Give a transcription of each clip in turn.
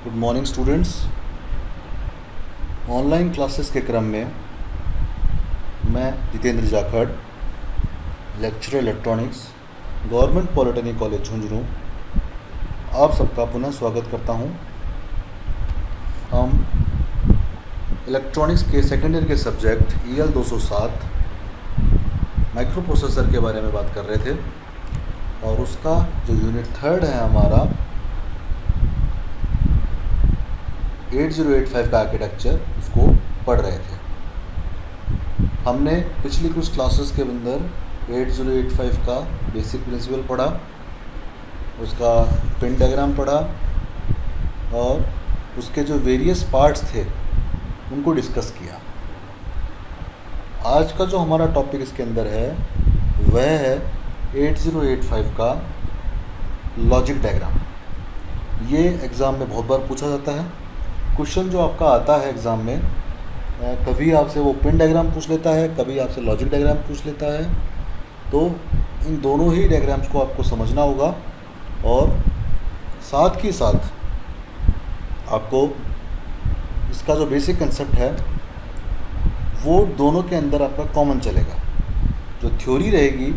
Good morning students. Online classes के क्रम में मैं Jitendra Jakhar, lecturer electronics, government polytechnic college Jhunjhunu, आप सबका पुनः स्वागत करता हूं। हम इलेक्ट्रॉनिक्स के सेकेंड ईयर के सब्जेक्ट EL 207 माइक्रो प्रोसेसर के बारे में बात कर रहे थे और उसका जो यूनिट थर्ड है हमारा 8085 का आर्किटेक्चर, उसको पढ़ रहे थे। हमने पिछली कुछ क्लासेस के अंदर 8085 का बेसिक प्रिंसिपल पढ़ा, उसका पिन डायग्राम पढ़ा और उसके जो वेरियस पार्ट्स थे उनको डिस्कस किया। आज का जो हमारा टॉपिक इसके अंदर है वह है 8085 का लॉजिक डायग्राम। ये एग्ज़ाम में बहुत बार पूछा जाता है। क्वेश्चन जो आपका आता है एग्ज़ाम में, कभी आपसे वो पिन डायग्राम पूछ लेता है, कभी आपसे लॉजिक डायग्राम पूछ लेता है। तो इन दोनों ही डायग्राम्स को आपको समझना होगा और साथ ही साथ आपको इसका जो बेसिक कंसेप्ट है वो दोनों के अंदर आपका कॉमन चलेगा। जो थ्योरी रहेगी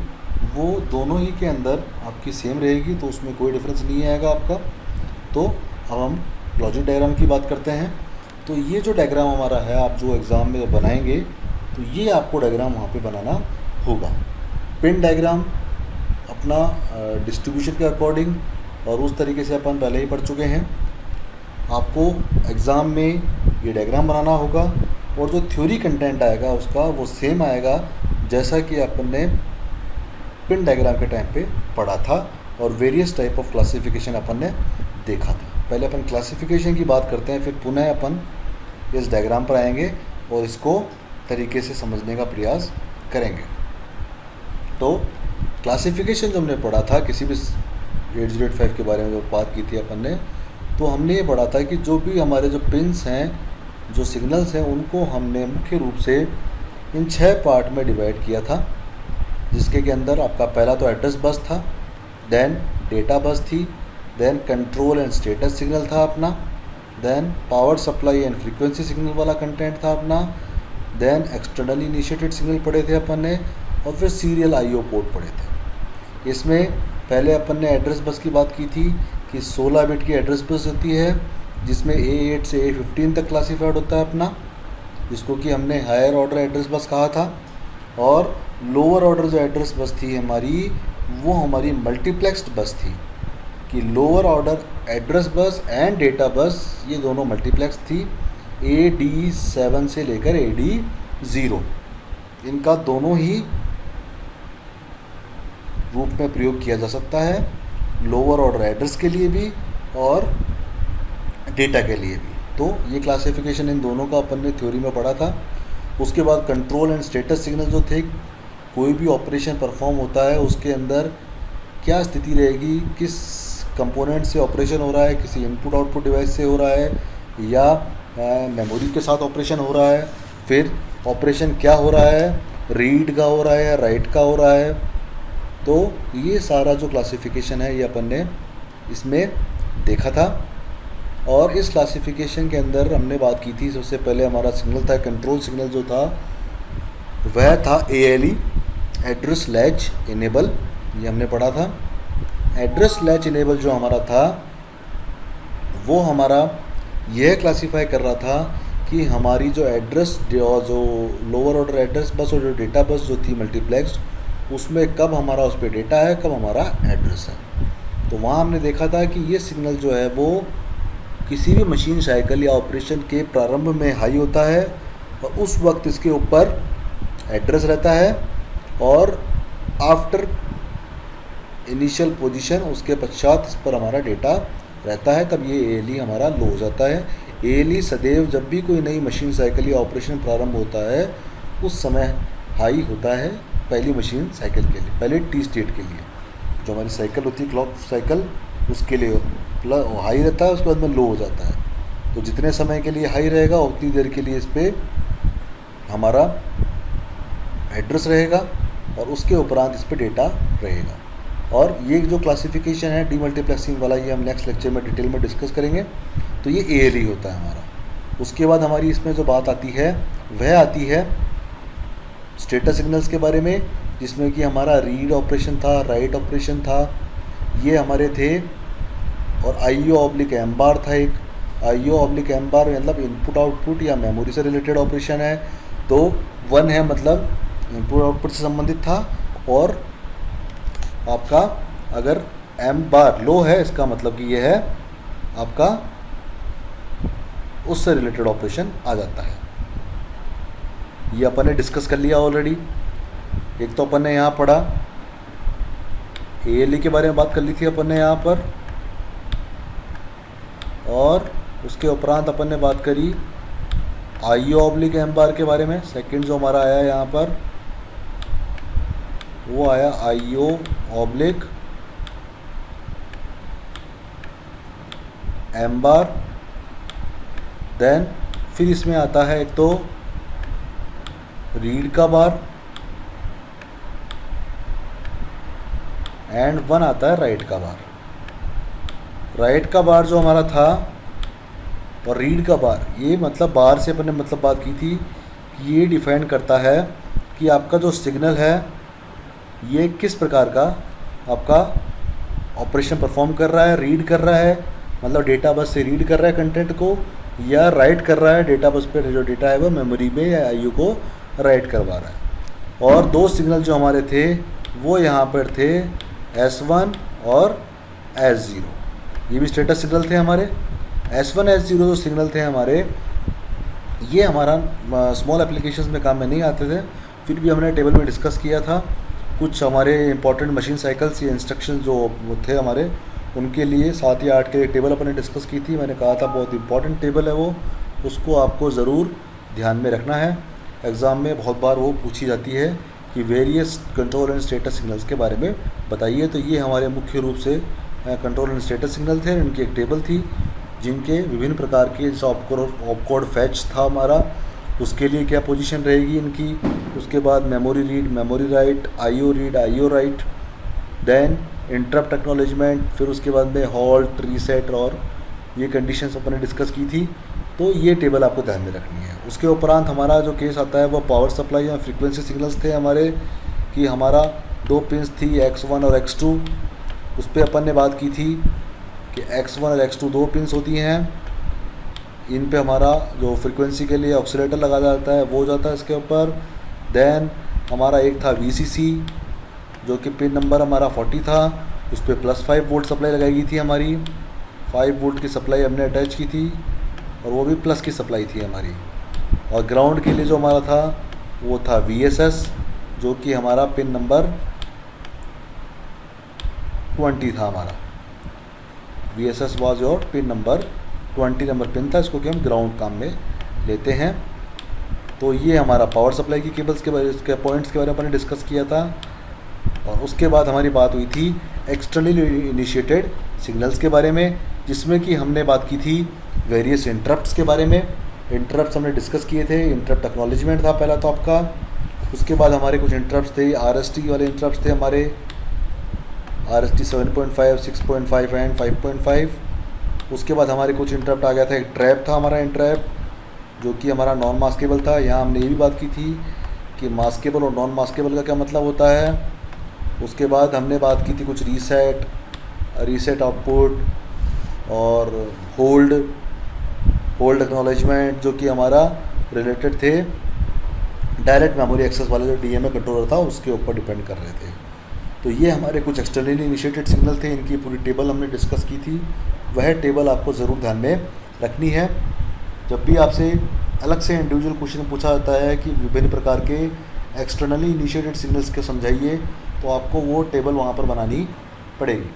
वो दोनों ही के अंदर आपकी सेम रहेगी, तो उसमें कोई डिफरेंस नहीं आएगा आपका। तो अब हम लॉजिक डायग्राम की बात करते हैं। तो ये जो डायग्राम हमारा है, आप जो एग्ज़ाम में बनाएंगे तो ये आपको डायग्राम वहाँ पे बनाना होगा। पिन डायग्राम अपना डिस्ट्रीब्यूशन के अकॉर्डिंग और उस तरीके से अपन पहले ही पढ़ चुके हैं। आपको एग्ज़ाम में ये डायग्राम बनाना होगा और जो थ्योरी कंटेंट आएगा उसका वो सेम आएगा जैसा कि अपन ने पिन डायग्राम के टाइम पे पढ़ा था और वेरियस टाइप ऑफ क्लासिफिकेशन अपन ने देखा था। पहले अपन क्लासिफिकेशन की बात करते हैं, फिर पुनः अपन इस डायग्राम पर आएंगे और इसको तरीके से समझने का प्रयास करेंगे। तो क्लासिफिकेशन जो हमने पढ़ा था किसी भी 8085 के बारे में जो बात की थी अपन ने, तो हमने ये पढ़ा था कि जो भी हमारे जो पिन्स हैं, जो सिग्नल्स हैं, उनको हमने मुख्य रूप से इन 6 पार्ट में डिवाइड किया था। जिसके के अंदर आपका पहला तो एड्रेस बस था, देन डेटा बस थी, then control and status signal था अपना, then power supply and frequency signal वाला कंटेंट था अपना, देन एक्सटर्नली इनिशिएटेड सिग्नल पढ़े थे अपन ने और फिर सीरियल IO पोर्ट पढ़े थे। इसमें पहले अपन ने एड्रेस बस की बात की थी कि 16 बिट की एड्रेस बस होती है जिसमें A8 से A15 तक क्लासीफाइड होता है अपना, जिसको कि हमने हायर ऑर्डर एड्रेस बस कहा था। और लोअर ऑर्डर जो एड्रेस बस थी हमारी, वो हमारी मल्टीप्लेक्स्ड बस थी कि lower order address bus and data bus ये दोनों मल्टीप्लेक्स थी। AD7 से लेकर AD0 इनका दोनों ही रूप में प्रयोग किया जा सकता है, लोअर ऑर्डर एड्रेस के लिए भी और डेटा के लिए भी। तो ये क्लासिफिकेशन इन दोनों का अपन ने थ्योरी में पढ़ा था। उसके बाद कंट्रोल एंड स्टेटस सिग्नल जो थे, कोई भी ऑपरेशन परफॉर्म होता है उसके अंदर क्या स्थिति रहेगी, किस कंपोनेंट से ऑपरेशन हो रहा है, किसी इनपुट आउटपुट डिवाइस से हो रहा है या मेमोरी के साथ ऑपरेशन हो रहा है, फिर ऑपरेशन क्या हो रहा है, रीड का हो रहा है या राइट का हो रहा है। तो ये सारा जो क्लासिफिकेशन है ये अपन ने इसमें देखा था। और इस क्लासिफिकेशन के अंदर हमने बात की थी, सबसे पहले हमारा सिग्नल था, कंट्रोल सिग्नल जो था वह था ALE, एड्रेस लैच इनेबल, ये हमने पढ़ा था। एड्रेस लैच इनेबल जो हमारा था वो हमारा यह क्लासीफाई कर रहा था कि हमारी जो एड्रेस जो लोअर ऑर्डर एड्रेस बस और जो डेटा बस जो थी मल्टीप्लेक्स्ड, उसमें कब हमारा उस पर डेटा है, कब हमारा एड्रेस है। तो वहाँ हमने देखा था कि ये सिग्नल जो है वो किसी भी मशीन साइकिल या ऑपरेशन के प्रारंभ में हाई होता है और उस वक्त इसके ऊपर एड्रेस रहता है और आफ्टर इनिशियल पोजीशन उसके पश्चात इस पर हमारा डेटा रहता है, तब ये ALE हमारा लो हो जाता है। ALE सदैव जब भी कोई नई मशीन साइकिल या ऑपरेशन प्रारंभ होता है उस समय हाई होता है पहली मशीन साइकिल के लिए, पहले T स्टेट के लिए। जो हमारी साइकिल होती है क्लॉक साइकिल, उसके लिए हाई रहता है, उसके बाद में लो हो जाता है। तो जितने समय के लिए हाई रहेगा उतनी देर के लिए इस पर हमारा एड्रेस रहेगा और उसके उपरांत इस पर डेटा रहेगा। और ये जो क्लासिफिकेशन है डीमल्टीप्लेक्सिंग वाला, ये हम नेक्स्ट लेक्चर में डिटेल में डिस्कस करेंगे। तो तो ये ALE होता है हमारा। उसके बाद हमारी इसमें जो बात आती है वह आती है स्टेटस सिग्नल्स के बारे में, जिसमें कि हमारा रीड ऑपरेशन था, राइट ऑपरेशन था, ये हमारे थे। और IO/M बार था एक। IO/M बार मतलब इनपुट आउटपुट या मेमोरी से रिलेटेड ऑपरेशन है। तो 1 है मतलब इनपुट आउटपुट से संबंधित था, और आपका अगर M बार लो है इसका मतलब कि ये है आपका उससे रिलेटेड ऑपरेशन आ जाता है। ये अपन ने डिस्कस कर लिया ऑलरेडी। एक तो अपन ने यहाँ पढ़ा ALE के बारे में बात कर ली थी अपन ने यहाँ पर, और उसके उपरांत अपन ने बात करी IO/M बार के बारे में। सेकंड जो हमारा आया यहाँ पर वो आया IO/M बार। देन फिर इसमें आता है एक तो रीड का बार, एंड 1 आता है राइट का बार। राइट का बार जो हमारा था और रीड का बार, ये मतलब बार से अपन ने मतलब बात की थी कि ये डिफाइन करता है कि आपका जो सिग्नल है ये किस प्रकार का आपका ऑपरेशन परफॉर्म कर रहा है। रीड कर रहा है मतलब डेटा बस से रीड कर रहा है कंटेंट को, या राइट कर रहा है डेटा बस पे जो डेटा है वो मेमोरी में या IO को राइट करवा रहा है। और दो सिग्नल जो हमारे थे वो यहाँ पर थे S1 और S0। ये भी स्टेटस सिग्नल थे हमारे। S1 S0 जो सिग्नल थे हमारे, ये हमारा स्मॉल एप्लीकेशंस में काम में नहीं आते थे, फिर भी हमने टेबल में डिस्कस किया था। कुछ हमारे इंपॉर्टेंट मशीन साइकिल्स या इंस्ट्रक्शन जो थे हमारे, उनके लिए 7 या 8 के टेबल अपने डिस्कस की थी। मैंने कहा था बहुत इंपॉर्टेंट टेबल है वो, उसको आपको ज़रूर ध्यान में रखना है। एग्ज़ाम में बहुत बार वो पूछी जाती है कि various control and status signals के बारे में बताइए। तो ये हमारे मुख्य रूप से कंट्रोल एंड स्टेटस सिग्नल थे। इनकी एक टेबल थी जिनके विभिन्न प्रकार के जैसे ऑपकोड फैच था हमारा, उसके लिए क्या पोजीशन रहेगी इनकी। उसके बाद memory read, memory write, IO read, IO write, then interrupt acknowledgement, फिर उसके बाद में हॉल्ट, रीसेट, और ये कंडीशंस अपन ने डिस्कस की थी। तो ये टेबल आपको ध्यान में रखनी है। उसके उपरांत हमारा जो केस आता है वो पावर सप्लाई या फ्रीक्वेंसी सिग्नल्स थे हमारे, कि हमारा 2 पिन्स थी X1 और X2। उस पर अपन ने बात की थी कि X1 और X2 2 पिन्स होती हैं। इन पे हमारा जो फ्रीक्वेंसी के लिए ऑक्सीलेटर लगा जाता है वो जाता है इसके ऊपर। देन हमारा एक था VCC जो कि पिन नंबर हमारा 40 था, उस पर +5 वोल्ट सप्लाई लगाई गई थी हमारी। 5 वोल्ट की सप्लाई हमने अटैच की थी और वो भी प्लस की सप्लाई थी हमारी। और ग्राउंड के लिए जो हमारा था वो था VSS जो कि हमारा पिन नंबर 20 था हमारा। VSS was your pin number 20 number pin था, इसको कि हम ग्राउंड काम में लेते हैं। तो ये हमारा पावर सप्लाई की केबल्स के बारे के पॉइंट्स के बारे में हमने डिस्कस किया था। और उसके बाद हमारी बात हुई थी एक्सटर्नली इनिशिएटेड सिग्नल्स के बारे में, जिसमें कि हमने बात की थी वेरियस इंटरप्ट्स के बारे में। इंटरप्ट्स हमने डिस्कस किए थे। इंटरप्ट एक्नॉलेजमेंट था पहला तो आपका। उसके बाद हमारे कुछ इंटरप्ट्स थे, RST वाले इंटरप्ट्स थे हमारे, RST 7.5, 6.5 एंड 5.5। उसके बाद हमारे कुछ इंटरप्ट आ गया था, एक ट्रैप था हमारा इंटरप्ट जो कि हमारा नॉन मास्केबल था। यहाँ हमने ये भी बात की थी कि मास्केबल और नॉन मास्केबल का क्या मतलब होता है। उसके बाद हमने बात की थी कुछ रीसेट आउटपुट और होल्ड एक्नॉलेजमेंट जो कि हमारा रिलेटेड थे डायरेक्ट मेमोरी एक्सेस वाले जो DMA कंट्रोलर था उसके ऊपर डिपेंड कर रहे थे। तो ये हमारे कुछ एक्सटर्नली इनिशिएटेड सिग्नल थे। इनकी पूरी टेबल हमने डिस्कस की थी। वह टेबल आपको ज़रूर ध्यान में रखनी है। जब भी आपसे अलग से इंडिविजुअल क्वेश्चन पूछा जाता है कि विभिन्न प्रकार के एक्सटर्नली इनिशिएटेड सिग्नल्स के समझाइए, तो आपको वो टेबल वहाँ पर बनानी पड़ेगी।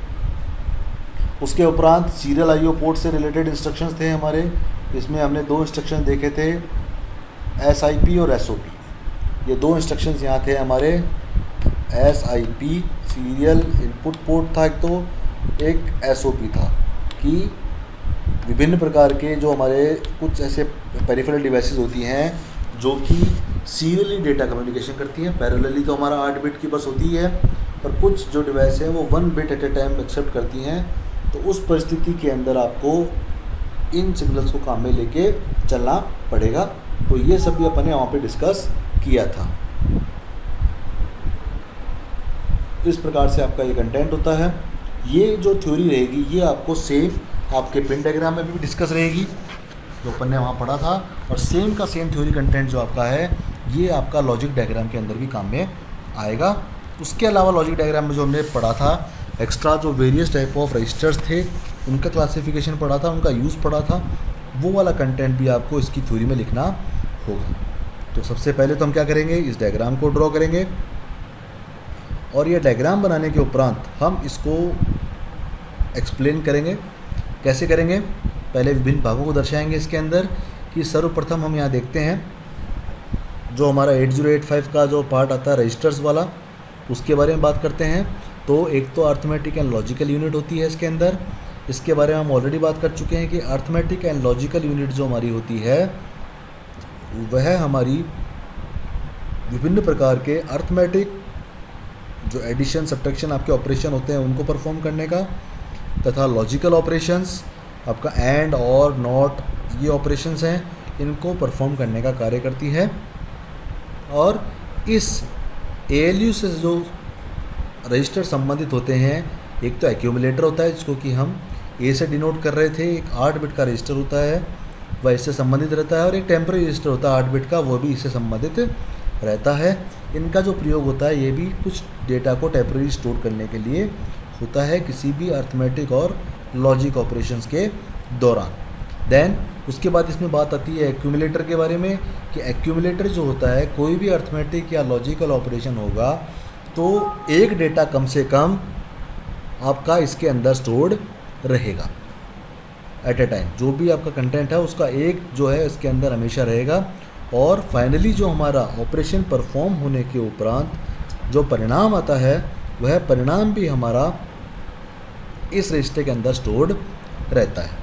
उसके उपरांत सीरियल IO पोर्ट से रिलेटेड इंस्ट्रक्शंस थे हमारे। इसमें हमने 2 इंस्ट्रक्शन देखे थे, SIP और SOP। ये 2 इंस्ट्रक्शंस यहाँ थे हमारे। SIP सीरियल इनपुट पोर्ट था एक, तो एक SOP था कि विभिन्न प्रकार के जो हमारे कुछ ऐसे पेरिफेरल डिवाइसेस होती हैं जो कि सीरियली डेटा कम्युनिकेशन करती हैं। पैरेलली तो हमारा 8 बिट की बस होती है, पर कुछ जो डिवाइस हैं वो 1 bit at a time accept करती हैं। तो उस परिस्थिति के अंदर आपको इन सिग्नल्स को काम में लेके चलना पड़ेगा। तो ये सब भी अपन ने वहाँ पे डिस्कस किया था। इस प्रकार से आपका ये कंटेंट होता है। ये जो थ्योरी रहेगी ये आपको सेम आपके पिन डायग्राम में भी डिस्कस रहेगी जो अपन ने वहाँ पढ़ा था, और सेम का सेम थ्योरी कंटेंट जो आपका है ये आपका लॉजिक डायग्राम के अंदर भी काम में आएगा। उसके अलावा लॉजिक डायग्राम में जो हमने पढ़ा था एक्स्ट्रा जो वेरियस टाइप ऑफ रजिस्टर्स थे उनका क्लासिफिकेशन पढ़ा था, उनका यूज़ पढ़ा था, वो वाला कंटेंट भी आपको इसकी थ्योरी में लिखना होगा। तो सबसे पहले तो हम क्या करेंगे, इस डायग्राम को ड्रॉ करेंगे और ये डायग्राम बनाने के उपरांत हम इसको एक्सप्लेन करेंगे। कैसे करेंगे, पहले विभिन्न भागों को दर्शाएंगे इसके अंदर कि सर्वप्रथम हम यहाँ देखते हैं जो हमारा 8085 का जो पार्ट आता है रजिस्टर्स वाला, उसके बारे में बात करते हैं। तो एक तो अर्थमेटिक एंड लॉजिकल यूनिट होती है इसके अंदर, इसके बारे में हम ऑलरेडी बात कर चुके हैं कि अर्थमेटिक एंड लॉजिकल यूनिट जो हमारी होती है वह हमारी विभिन्न प्रकार के अर्थमेटिक जो एडिशन सब्ट्रैक्शन आपके ऑपरेशन होते हैं उनको परफॉर्म करने का, तथा लॉजिकल ऑपरेशंस आपका एंड और नॉट ये ऑपरेशंस हैं इनको परफॉर्म करने का कार्य करती है। और इस ALU से जो रजिस्टर संबंधित होते हैं, एक तो एक्यूमुलेटर होता है जिसको कि हम A से डिनोट कर रहे थे, एक 8 बिट का रजिस्टर होता है वह इससे संबंधित रहता है, और एक टेम्पररी रजिस्टर होता है 8 बिट का, वो भी इससे संबंधित रहता है। इनका जो प्रयोग होता है ये भी कुछ डेटा को टेम्पररी स्टोर करने के लिए होता है किसी भी अर्थमेटिक और लॉजिक ऑपरेशंस के दौरान। देन उसके बाद इसमें बात आती है एक्यूमुलेटर के बारे में कि एक्यूमुलेटर जो होता है कोई भी अर्थमेटिक या लॉजिकल ऑपरेशन होगा तो एक डेटा कम से कम आपका इसके अंदर स्टोर्ड रहेगा एट ए टाइम। जो भी आपका कंटेंट है उसका एक जो है इसके अंदर हमेशा रहेगा, और फाइनली जो हमारा ऑपरेशन परफॉर्म होने के उपरांत जो परिणाम आता है वह परिणाम भी हमारा इस रजिस्टर के अंदर स्टोर्ड रहता है।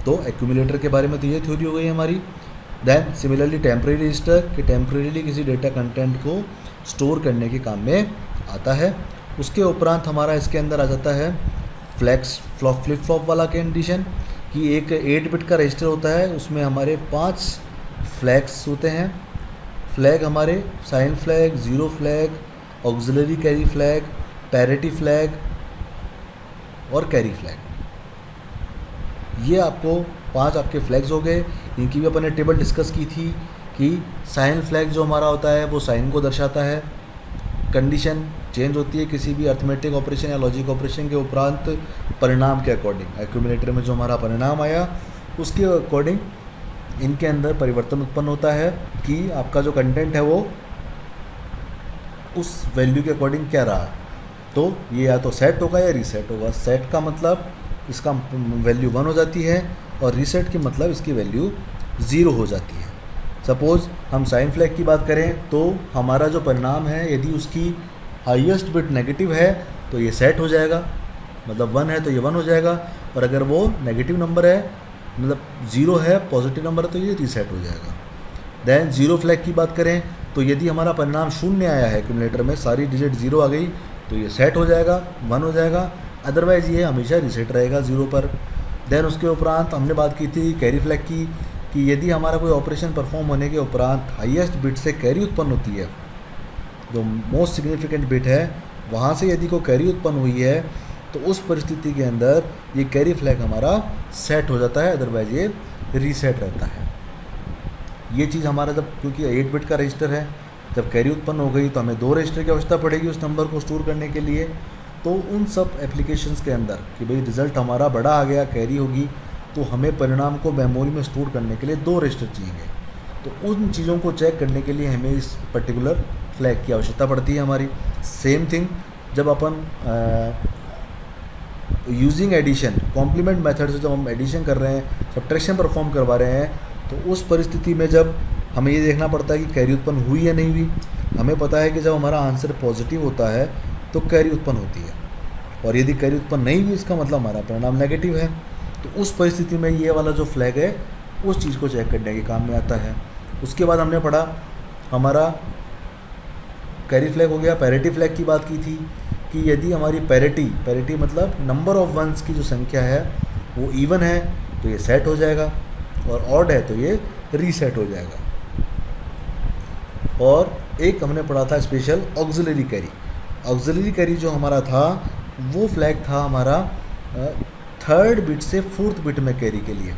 तो एक्यूमुलेटर के बारे में तो ये थ्योरी हो गई हमारी। देन सिमिलरली टेम्पररी रजिस्टर कि टेम्परेरीली किसी डेटा कंटेंट को स्टोर करने के काम में आता है। उसके उपरांत हमारा इसके अंदर आ जाता है फ्लिप फ्लॉप वाला कंडीशन कि एक 8 बिट का रजिस्टर होता है, उसमें हमारे 5 फ्लैग्स होते हैं। फ्लैग हमारे sign flag, zero flag, auxiliary carry flag, parity flag और कैरी फ्लैग। ये आपको 5 आपके फ्लैग्स हो गए। इनकी भी अपन ने टेबल डिस्कस की थी कि साइन फ्लैग जो हमारा होता है वो साइन को दर्शाता है, कंडीशन चेंज होती है किसी भी अर्थमेटिक ऑपरेशन या लॉजिक ऑपरेशन के उपरांत परिणाम के अकॉर्डिंग। एक्यूमुलेटर में जो हमारा परिणाम आया उसके अकॉर्डिंग इनके अंदर परिवर्तन उत्पन्न होता है कि आपका जो कंटेंट है वो उस वैल्यू के अकॉर्डिंग क्या रहा। तो ये या तो सेट होगा या रीसेट होगा। सेट का मतलब इसका वैल्यू 1 हो जाती है और रीसेट की मतलब इसकी वैल्यू 0 हो जाती है। सपोज़ हम साइन फ्लैग की बात करें तो हमारा जो परिणाम है यदि उसकी हाईएस्ट बिट नेगेटिव है तो ये सेट हो जाएगा, मतलब 1 है तो ये 1 हो जाएगा, और अगर वो नेगेटिव नंबर है मतलब 0 है पॉजिटिव नंबर है तो ये रीसेट हो जाएगा। देन ज़ीरो फ्लैग की बात करें तो यदि हमारा परिणाम 0 आया है एक्यूमुलेटर में, सारी डिजिट 0 आ गई तो ये सेट हो जाएगा, 1 हो जाएगा, अदरवाइज़ ये हमेशा रीसेट रहेगा 0 पर। देन उसके उपरांत हमने बात की थी कैरी फ्लैग की कि यदि हमारा कोई ऑपरेशन परफॉर्म होने के उपरांत हाईएस्ट बिट से कैरी उत्पन्न होती है, जो मोस्ट सिग्निफिकेंट बिट है वहाँ से यदि कोई कैरी उत्पन्न हुई है तो उस परिस्थिति के अंदर ये कैरी फ्लैग हमारा सेट हो जाता है, अदरवाइज ये रीसेट रहता है। ये चीज़ हमारा जब क्योंकि 8 बिट का रजिस्टर है, जब कैरी उत्पन्न हो गई तो हमें 2 रजिस्टर की आवश्यकता पड़ेगी उस नंबर को स्टोर करने के लिए। तो उन सब एप्लीकेशंस के अंदर कि भाई रिज़ल्ट हमारा बड़ा आ गया, कैरी होगी, तो हमें परिणाम को मेमोरी में स्टोर करने के लिए 2 रजिस्टर चाहिए। तो उन चीज़ों को चेक करने के लिए हमें इस पर्टिकुलर फ्लैग की आवश्यकता पड़ती है हमारी। सेम थिंग जब अपन यूजिंग एडिशन कॉम्प्लीमेंट मेथड से जब हम एडिशन कर रहे हैं, सब्ट्रैक्शन परफॉर्म करवा रहे हैं, तो उस परिस्थिति में जब हमें ये देखना पड़ता है कि कैरी उत्पन्न हुई या नहीं हुई। हमें पता है कि जब हमारा आंसर पॉजिटिव होता है तो कैरी उत्पन्न होती है, और यदि कैरी उत्पन्न नहीं हुई इसका मतलब हमारा परिणाम नेगेटिव है। तो उस परिस्थिति में ये वाला जो फ्लैग है उस चीज़ को चेक करने के काम में आता है। उसके बाद हमने पढ़ा हमारा कैरी फ्लैग हो गया। पैरिटी फ्लैग की बात की थी कि यदि हमारी पैरिटी मतलब नंबर ऑफ वंस की जो संख्या है वो इवन है तो ये सेट हो जाएगा, और ऑड है तो ये रीसेट हो जाएगा। और एक हमने पढ़ा था special auxiliary carry. Auxiliary carry जो हमारा था वो फ्लैग था हमारा थर्ड बिट से फोर्थ बिट में कैरी के लिए।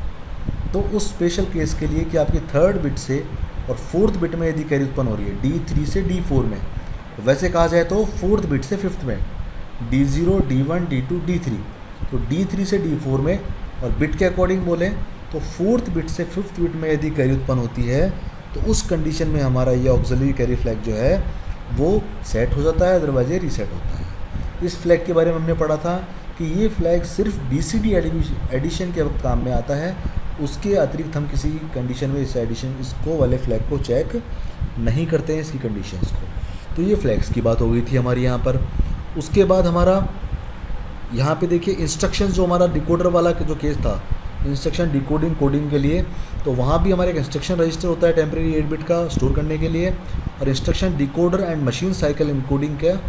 तो उस स्पेशल केस के लिए कि आपकी थर्ड बिट से और फोर्थ बिट में यदि कैरी उत्पन्न हो रही है D3 से D4 में, वैसे कहा जाए तो फोर्थ बिट से फिफ्थ में D0, D1, D2, D3, तो D3 से D4 में, और बिट के अकॉर्डिंग बोलें तो फोर्थ बिट से फिफ्थ बिट में यदि कैरी उत्पन्न होती है तो उस कंडीशन में हमारा ये ऑक्सिलरी कैरी फ्लैग जो है वो सेट हो जाता है, अदरवाइज ये रीसेट होता है। इस फ्लैग के बारे में हमने पढ़ा था कि ये फ्लैग सिर्फ BCD एडिशन के वक्त काम में आता है, उसके अतिरिक्त हम किसी कंडीशन में इसको वाले फ्लैग को चेक नहीं करते हैं, इसकी कंडीशंस को। तो ये फ्लैग्स की बात हो गई थी हमारी यहाँ पर। उसके बाद हमारा यहाँ पे देखिए इंस्ट्रक्शंस, जो हमारा डिकोडर वाला जो केस था, इंस्ट्रक्शन डिकोडिंग कोडिंग के लिए, तो वहाँ भी हमारे एक इंस्ट्रक्शन रजिस्टर होता है टेम्प्रेरी 8 बिट का स्टोर करने के लिए, और instruction decoder and machine cycle encoding का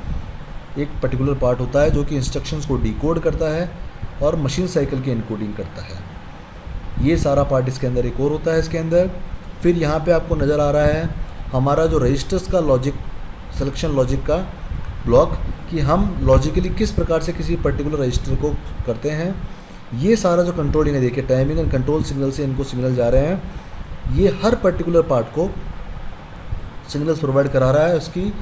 एक पर्टिकुलर पार्ट होता है जो कि इंस्ट्रक्शंस को डिकोड करता है और मशीन साइकिल की इनकोडिंग करता है। ये सारा पार्ट इसके अंदर एक और होता है इसके अंदर। फिर यहाँ पे आपको नज़र आ रहा है हमारा जो रजिस्टर्स का लॉजिक, सिलेक्शन लॉजिक का ब्लॉक, कि हम लॉजिकली किस प्रकार से किसी पर्टिकुलर रजिस्टर को करते हैं। ये सारा जो कंट्रोलिंग है, देखिए टाइमिंग एंड कंट्रोल सिग्नल से इनको सिग्नल जा रहे हैं, ये हर पर्टिकुलर पार्ट को सिग्नल्स प्रोवाइड करा रहा है, उसकी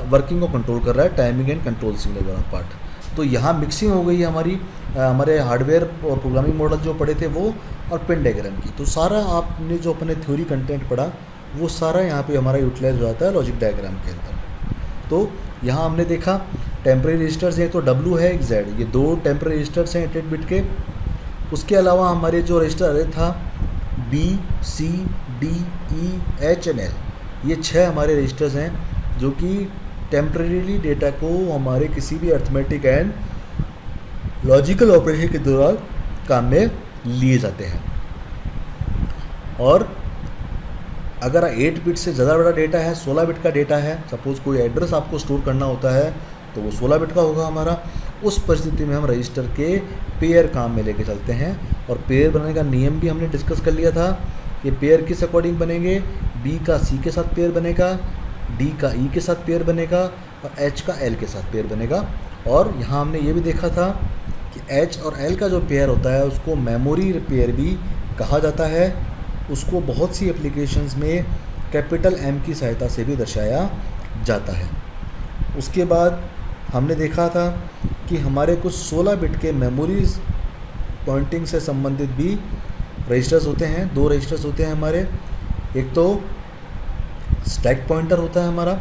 वर्किंग को कंट्रोल कर रहा है, टाइमिंग एंड कंट्रोल सिग्नल वाला पार्ट। तो यहाँ मिक्सिंग हो गई है हमारे हार्डवेयर और प्रोग्रामिंग मॉडल जो पढ़े थे वो, और पिन डायग्राम की। तो सारा आपने जो अपने थ्योरी कंटेंट पढ़ा वो सारा यहाँ पे हमारा यूटिलाइज हो जाता है लॉजिक डायग्राम के अंदर। तो यहाँ हमने देखा टेम्प्रेरी रजिस्टर्स, एक तो W है, एक Z, ये दो टेम्प्रेरी रजिस्टर्स हैं 8 बिट के। उसके अलावा हमारे जो रजिस्टर अरे था B, C, D, E, H and L, ये 6 हमारे रजिस्टर्स हैं जो कि टेम्प्रेरीली डेटा को हमारे किसी भी अर्थमेटिक एंड लॉजिकल ऑपरेशन के दौरान काम में लिए जाते हैं। और अगर 8 बिट से ज़्यादा बड़ा डेटा है, 16 बिट का डेटा है, सपोज़ कोई एड्रेस आपको स्टोर करना होता है तो वो 16 बिट का होगा हमारा, उस परिस्थिति में हम रजिस्टर के पेयर काम में लेके चलते हैं। और पेयर बनाने का नियम भी हमने डिस्कस कर लिया था कि पेयर किस अकॉर्डिंग बनेंगे, B का C के साथ पेयर बनेगा, D का E के साथ पेयर बनेगा, और H का L के साथ पेयर बनेगा। और यहाँ हमने ये भी देखा था कि H और L का जो पेयर होता है उसको मेमोरी पेयर भी कहा जाता है, उसको बहुत सी एप्लीकेशंस में कैपिटल M की सहायता से भी दर्शाया जाता है। उसके बाद हमने देखा था कि हमारे कुछ 16 बिट के मेमोरीज पॉइंटिंग से संबंधित भी रजिस्टर्स होते हैं। 2 रजिस्टर्स होते हैं हमारे, एक तो स्टैक पॉइंटर होता है हमारा,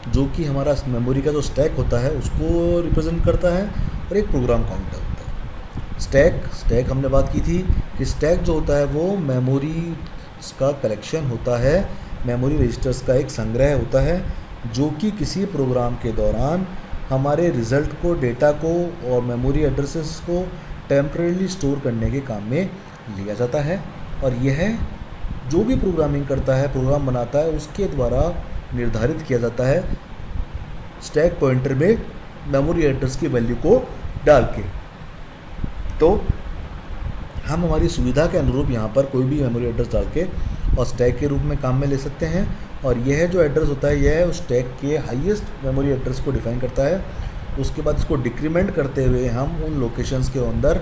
जो कि हमारा मेमोरी का जो स्टैक होता है उसको रिप्रेजेंट करता है, और एक प्रोग्राम काउंटर होता है। स्टैक हमने बात की थी कि स्टैक जो होता है वो मेमोरी का कलेक्शन होता है, मेमोरी रजिस्टर्स का एक संग्रह होता है जो कि किसी प्रोग्राम के दौरान हमारे रिज़ल्ट को, डेटा को और मेमोरी एड्रेसेस को टेम्परेली स्टोर करने के काम में लिया जाता है। और यह जो भी प्रोग्रामिंग करता है, प्रोग्राम बनाता है, उसके द्वारा निर्धारित किया जाता है स्टैक पॉइंटर में मेमोरी एड्रेस की वैल्यू को डाल के। तो हम हमारी सुविधा के अनुरूप यहाँ पर कोई भी मेमोरी एड्रेस डाल के और स्टैक के रूप में काम में ले सकते हैं। और यह जो एड्रेस होता है यह उस स्टैक के हाईएस्ट मेमोरी एड्रेस को डिफाइन करता है। उसके बाद इसको डिक्रीमेंट करते हुए हम उन लोकेशंस के अंदर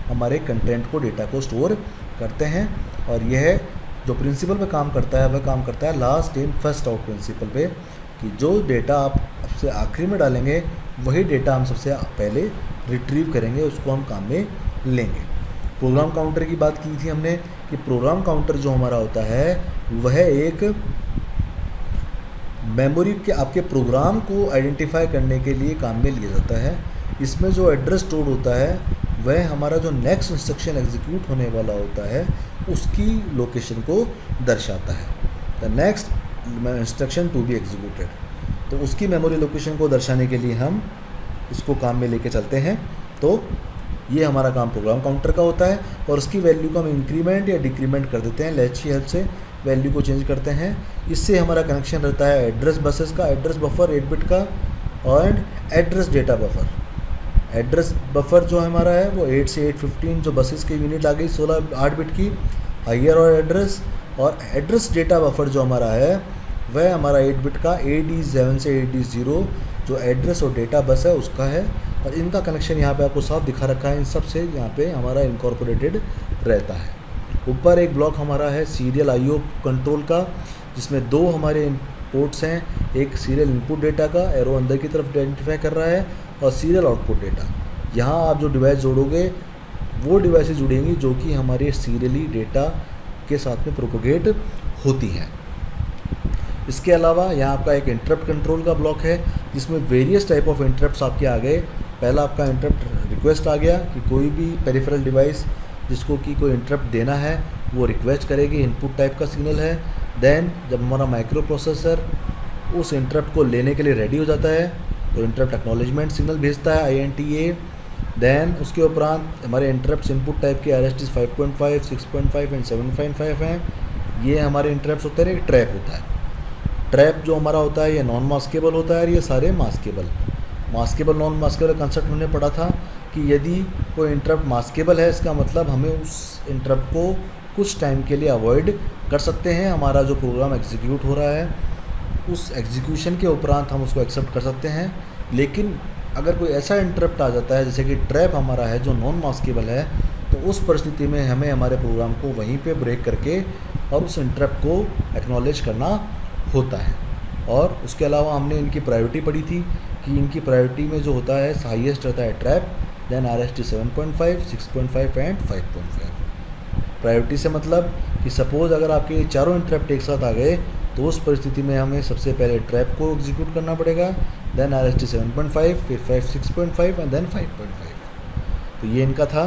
हमारे कंटेंट को, डेटा को स्टोर करते हैं। और यह जो प्रिंसिपल पे काम करता है वह काम करता है last in first out principle पे, कि जो डेटा आप सबसे आखिरी में डालेंगे वही डेटा हम सबसे पहले रिट्रीव करेंगे, उसको हम काम में लेंगे। प्रोग्राम काउंटर की बात की थी हमने कि प्रोग्राम काउंटर जो हमारा होता है वह एक मेमोरी के आपके प्रोग्राम को आइडेंटिफाई करने के लिए काम में लिया जाता है। इसमें जो एड्रेस स्टोर होता है वह हमारा जो नेक्स्ट इंस्ट्रक्शन एग्जीक्यूट होने वाला होता है उसकी लोकेशन को दर्शाता है, the next instruction to be executed. तो उसकी मेमोरी लोकेशन को दर्शाने के लिए हम इसको काम में लेके चलते हैं। तो ये हमारा काम प्रोग्राम काउंटर का होता है, और उसकी वैल्यू को हम इंक्रीमेंट या डिक्रीमेंट कर देते हैं, लैच की हेल्प से वैल्यू को चेंज करते हैं। इससे हमारा कनेक्शन रहता है एड्रेस बसेस का, एड्रेस बफर 8 बिट का, और address data buffer. Address buffer जो हमारा है वो 8 से 815 जो बसेस की यूनिट आ गई 8 बिट की हायर और एड्रेस, और एड्रेस डेटा बफर जो हमारा है वह हमारा 8 बिट का AD7 से AD0 जो एड्रेस और डेटा बस है उसका है। और इनका कनेक्शन यहाँ पे आपको साफ दिखा रखा है, इन सब से यहाँ पे हमारा इनकॉर्पोरेटेड रहता है। ऊपर एक ब्लॉक हमारा है सीरियल IO कंट्रोल का, जिसमें दो हमारे पोर्ट्स हैं, एक सीरियल इनपुट डेटा का एरो अंदर की तरफ आइडेंटिफाई कर रहा है, और सीरियल आउटपुट डेटा। यहाँ आप जो डिवाइस जोड़ोगे वो डिवाइसेस जुड़ेंगी जो कि हमारे सीरियली डेटा के साथ में प्रोपोगेट होती हैं। इसके अलावा यहाँ आपका एक इंटरप्ट कंट्रोल का ब्लॉक है, जिसमें वेरियस टाइप ऑफ इंटरप्ट्स आपके आ गए। पहला आपका इंटरप्ट रिक्वेस्ट आ गया कि कोई भी पेरिफेरल डिवाइस जिसको कि कोई इंटरप्ट देना है वो रिक्वेस्ट करेगी, इनपुट टाइप का सिग्नल है। देन जब हमारा माइक्रो प्रोसेसर उस इंटरप्ट को लेने के लिए रेडी हो जाता है तो इंटरप्ट एक्नॉलेजमेंट सिग्नल भेजता है INTA। देन उसके उपरांत हमारे इंटरप्ट इनपुट टाइप के RSTs 5.5, 6.5 एंड 7.5 हैं। ये हमारे इंटरप्ट होते हैं। एक ट्रैप होता है, ट्रैप जो हमारा होता है ये नॉन मास्केबल होता है, और ये सारे मास्केबल नॉन मास्केबल कंसेप्ट हमने पढ़ा था कि यदि कोई इंटरप्ट मास्केबल है इसका मतलब हमें उस इंटरप्ट को कुछ टाइम के लिए अवॉइड कर सकते हैं। हमारा जो प्रोग्राम एग्जीक्यूट हो रहा है उस एग्जीक्यूशन के उपरांत हम उसको एक्सेप्ट कर सकते हैं। लेकिन अगर कोई ऐसा इंटरप्ट आ जाता है जैसे कि ट्रैप हमारा है जो नॉन मास्केबल है, तो उस परिस्थिति में हमें हमारे प्रोग्राम को वहीं पे ब्रेक करके और उस इंटरप्ट को एक्नॉलेज करना होता है। और उसके अलावा हमने इनकी प्रायोरिटी पढ़ी थी कि इनकी प्रायोरिटी में जो होता है हाईएस्ट रहता है trap, then RST 7.5, 6.5 and 5.5। Priority से मतलब कि सपोज़ अगर आपके ये चारों इंटरप्ट एक साथ आ गए तो उस परिस्थिति में हमें सबसे पहले ट्रैप को एग्जीक्यूट करना पड़ेगा, देन RST 7.5, फिर 6.5 एंड देन 5.5। तो ये इनका था।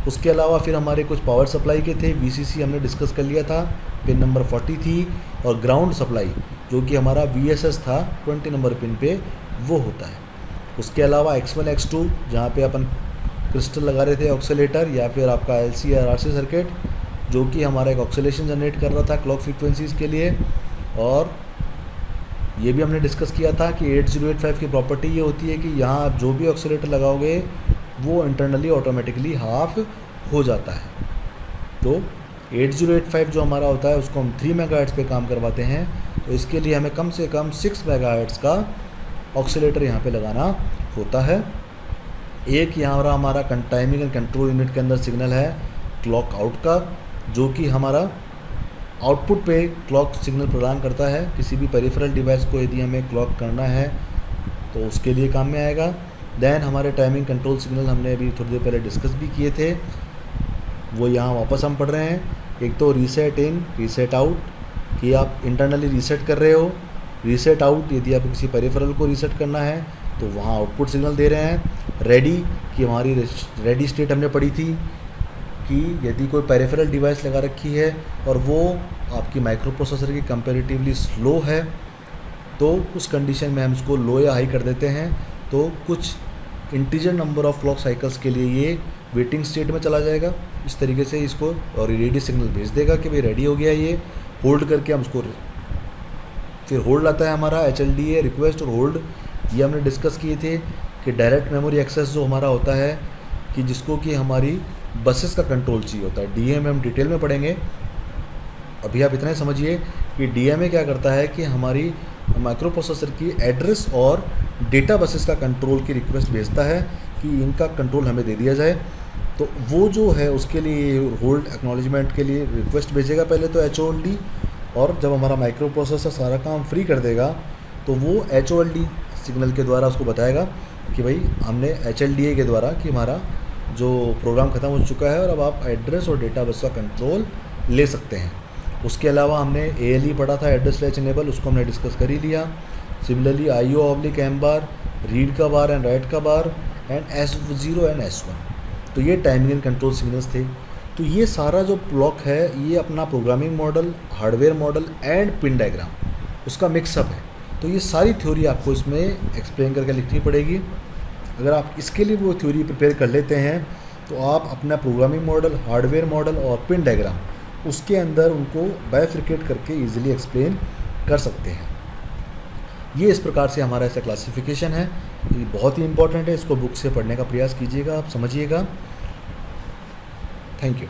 उसके अलावा फिर हमारे कुछ पावर सप्लाई के थे, VCC हमने डिस्कस कर लिया था, पिन नंबर 40 थी, और ग्राउंड सप्लाई जो कि हमारा VSS था 20 नंबर पिन पे वो होता है। उसके अलावा X1 X2 जहाँ पे अपन क्रिस्टल लगा रहे थे ऑक्सीलेटर, या फिर आपका LC या RC सर्किट जो कि हमारा एक ऑक्सीलेशन जनरेट कर रहा था क्लॉक फ्रीक्वेंसीज़ के लिए। और ये भी हमने डिस्कस किया था कि 8085 की प्रॉपर्टी ये होती है कि यहाँ आप जो भी ऑक्सीलेटर लगाओगे वो इंटरनली ऑटोमेटिकली हाफ हो जाता है। तो 8085 जो हमारा होता है उसको हम 3 मेगाहर्ट्ज़ पे काम करवाते हैं, तो इसके लिए हमें कम से कम 6 मेगाहर्ट्ज़ का ऑक्सीलेटर यहाँ पे लगाना होता है। एक यहाँ हमारा टाइमिंग एंड कंट्रोल यूनिट के अंदर सिग्नल है क्लॉक आउट का, जो कि हमारा आउटपुट पे क्लॉक सिग्नल प्रदान करता है। किसी भी पेरिफेरल डिवाइस को यदि हमें क्लॉक करना है तो उसके लिए काम में आएगा। देन हमारे टाइमिंग कंट्रोल सिग्नल हमने अभी थोड़ी देर पहले डिस्कस भी किए थे, वो यहाँ वापस हम पढ़ रहे हैं। एक तो रीसेट इन, रीसेट आउट, कि आप इंटरनली रीसेट कर रहे हो, रीसेट आउट यदि आप किसी पेरिफेरल को रीसेट करना है तो वहाँ आउटपुट सिग्नल दे रहे हैं। रेडी कि हमारी रेडी स्टेट हमने पढ़ी थी कि यदि कोई पेरिफेरल डिवाइस लगा रखी है और वो आपकी माइक्रो प्रोसेसर की कंपैरेटिवली स्लो है तो उस कंडीशन में हम इसको लो या हाई कर देते हैं, तो कुछ integer number of clock cycles के लिए ये वेटिंग स्टेट में चला जाएगा। इस तरीके से इसको और रेडी सिग्नल भेज देगा कि भाई रेडी हो गया। ये होल्ड करके हम उसको फिर होल्ड आता है हमारा HLDA रिक्वेस्ट और होल्ड। ये हमने डिस्कस किए थे कि डायरेक्ट मेमोरी एक्सेस जो हमारा होता है कि जिसको कि हमारी बसेस का कंट्रोल चाहिए होता है। DMA हम डिटेल में पढ़ेंगे, अभी आप इतना ही समझिए कि DMA क्या करता है कि हमारी माइक्रो प्रोसेसर की एड्रेस और डेटा बसेस का कंट्रोल की रिक्वेस्ट भेजता है कि इनका कंट्रोल हमें दे दिया जाए। तो वो जो है उसके लिए होल्ड एक्नॉलेजमेंट के लिए रिक्वेस्ट भेजेगा पहले तो HOLD, और जब हमारा माइक्रो प्रोसेसर सारा काम फ्री कर देगा तो वो HOLD सिग्नल के द्वारा उसको बताएगा कि भाई हमने HLDA के द्वारा कि हमारा जो प्रोग्राम ख़त्म हो चुका है और अब आप एड्रेस और डेटा बस का कंट्रोल ले सकते हैं। उसके अलावा हमने ALE पढ़ा था, एड्रेस लैच इनेबल, उसको हमने डिस्कस कर ही लिया। सिमिलरली IO/M बार, रीड का बार एंड राइट का बार, एंड S0 एंड S1। तो ये टाइमिंग एंड कंट्रोल सिग्नल्स थे। तो ये सारा जो ब्लॉक है ये अपना programming model, hardware model and pin diagram उसका मिक्सअप है। तो ये सारी थ्योरी आपको इसमें एक्सप्लेन करके लिखनी पड़ेगी। अगर आप इसके लिए वो थ्योरी प्रिपेयर कर लेते हैं तो आप अपना प्रोग्रामिंग मॉडल, हार्डवेयर मॉडल और पिन डायग्राम उसके अंदर उनको बाइफरकेट करके इजीली एक्सप्लेन कर सकते हैं। ये इस प्रकार से हमारा ऐसा क्लासिफिकेशन है। ये बहुत ही इम्पोर्टेंट है, इसको बुक से पढ़ने का प्रयास कीजिएगा, आप समझिएगा। Thank you.